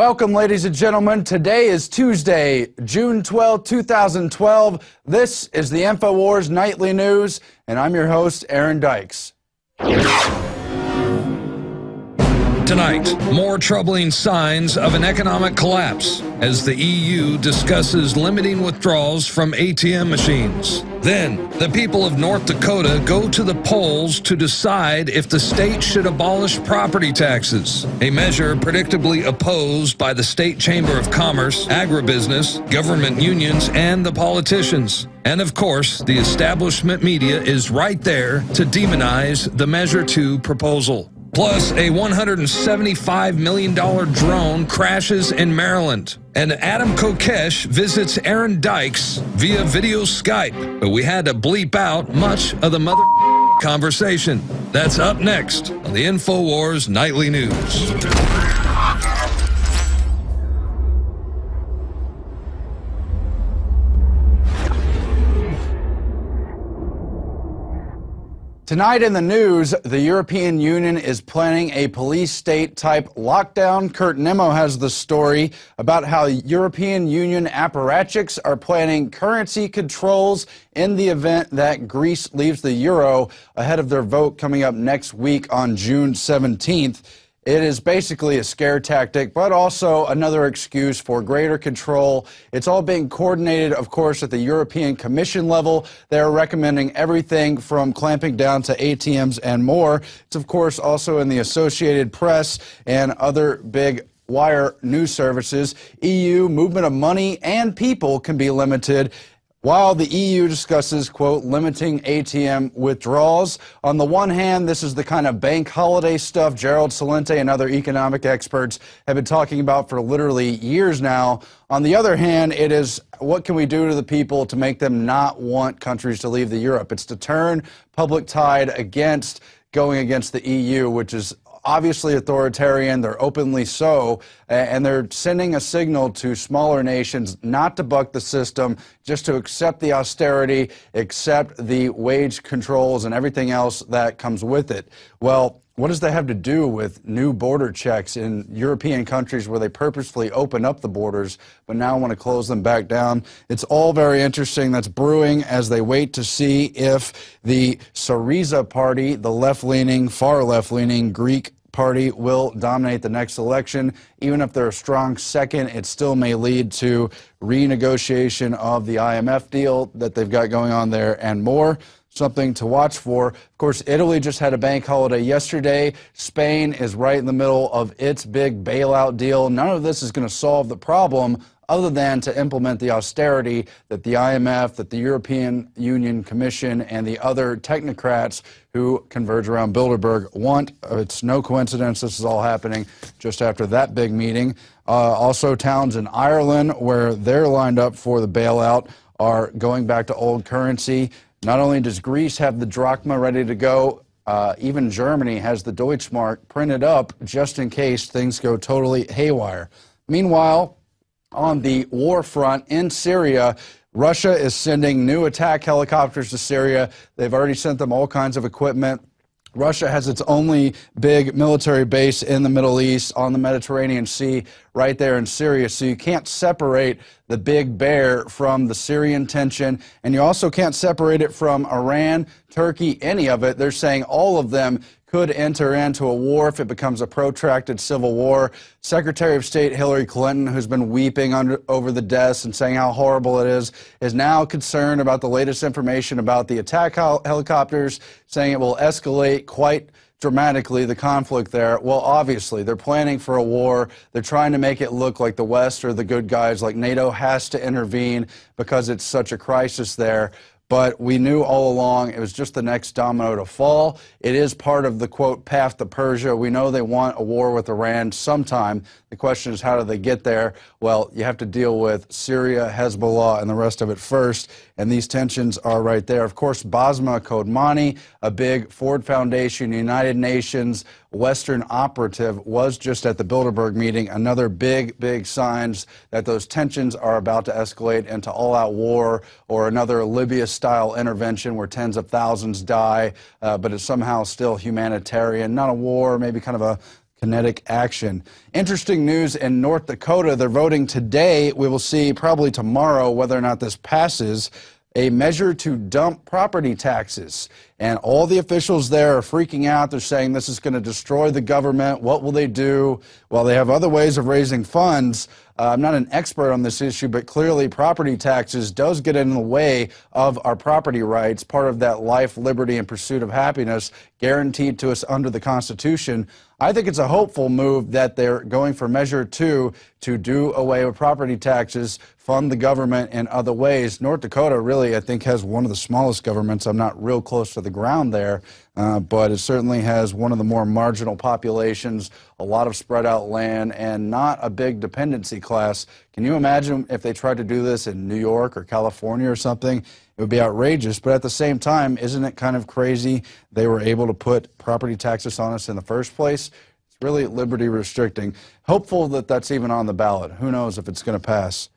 Welcome, ladies and gentlemen. Today is Tuesday, June 12, 2012. This is the InfoWars Nightly News, and I'm your host, Aaron Dykes. Tonight, more troubling signs of an economic collapse as the EU discusses limiting withdrawals from ATM machines. Then, the people of North Dakota go to the polls to decide if the state should abolish property taxes, a measure predictably opposed by the State Chamber of Commerce, agribusiness, government unions, and the politicians. And of course, the establishment media is right there to demonize the Measure 2 proposal. Plus, a $175 million drone crashes in Maryland. And Adam Kokesh visits Aaron Dykes via video Skype. But we had to bleep out much of the mother conversation. That's up next on the InfoWars Nightly News. Tonight in the news, the European Union is planning a police state-type lockdown. Kurt Nimmo has the story about how European Union apparatchiks are planning currency controls in the event that Greece leaves the euro ahead of their vote coming up next week on June 17th. It is basically a scare tactic, but also another excuse for greater control. It's all being coordinated, of course, at the European Commission level. They're recommending everything from clamping down to ATMs and more. It's, of course, also in the Associated Press and other big wire news services. EU movement of money and people can be limited, while the EU discusses, quote, limiting ATM withdrawals. On the one hand, this is the kind of bank holiday stuff Gerald Celente and other economic experts have been talking about for literally years now. On the other hand, it is what can we do to the people to make them not want countries to leave the Europe? It's to turn public tide against going against the EU, which is obviously authoritarian. They're openly so, and they're sending a signal to smaller nations not to buck the system, just to accept the austerity, accept the wage controls and everything else that comes with it. Well, what does that have to do with new border checks in European countries where they purposefully open up the borders but now want to close them back down? It's all very interesting. That's brewing as they wait to see if the Syriza party, the left-leaning, far left-leaning Greek party, will dominate the next election. Even if they're a strong second, it still may lead to renegotiation of the IMF deal that they've got going on there and more. Something to watch for. Of course, Italy just had a bank holiday yesterday. Spain is right in the middle of its big bailout deal. None of this is going to solve the problem other than to implement the austerity that the IMF, that the European Union Commission, and the other technocrats who converge around Bilderberg want. It's no coincidence this is all happening just after that big meeting. Also, towns in Ireland where they're lined up for the bailout are going back to old currency. Not only does Greece have the drachma ready to go, even Germany has the Deutschmark printed up just in case things go totally haywire. Meanwhile, on the war front in Syria, Russia is sending new attack helicopters to Syria. They've already sent them all kinds of equipment. Russia has its only big military base in the Middle East on the Mediterranean Sea right there in Syria. So you can't separate the big bear from the Syrian tension, and you also can't separate it from Iran, Turkey, any of it. They're saying all of them could enter into a war if it becomes a protracted civil war. Secretary of State Hillary Clinton, who's been weeping over the deaths and saying how horrible it is now concerned about the latest information about the attack helicopters, saying it will escalate quite dramatically the conflict there. Well, obviously, they're planning for a war. They're trying to make it look like the West are the good guys, like NATO has to intervene because it's such a crisis there. But we knew all along it was just the next domino to fall. It is part of the, quote, path to Persia. We know they want a war with Iran sometime. The question is, how do they get there? Well, you have to deal with Syria, Hezbollah, and the rest of it first. And these tensions are right there. Of course, Basma Kodmani, a big Ford Foundation, United Nations, Western operative, was just at the Bilderberg meeting. Another big signs that those tensions are about to escalate into all-out war or another Libya-style intervention where tens of thousands die, but it's somehow still humanitarian. Not a war, maybe kind of a kinetic action. Interesting news in North Dakota. They're voting today. We will see probably tomorrow whether or not this passes. A measure to dump property taxes. And all the officials there are freaking out. They're saying this is going to destroy the government. What will they do? Well, they have other ways of raising funds. I'm not an expert on this issue, but clearly property taxes does get in the way of our property rights, part of that life, liberty, and pursuit of happiness guaranteed to us under the Constitution. I think it's a hopeful move that they're going for Measure 2 to do away with property taxes, fund the government in other ways. North Dakota really, I think, has one of the smallest governments. I'm not real close to the ground there, but it certainly has one of the more marginal populations, a lot of spread out land, and not a big dependency class. Can you imagine if they tried to do this in New York or California or something? It would be outrageous, but at the same time, isn't it kind of crazy they were able to put property taxes on us in the first place? It's really liberty restricting. Hopeful that that's even on the ballot. Who knows if it's going to pass.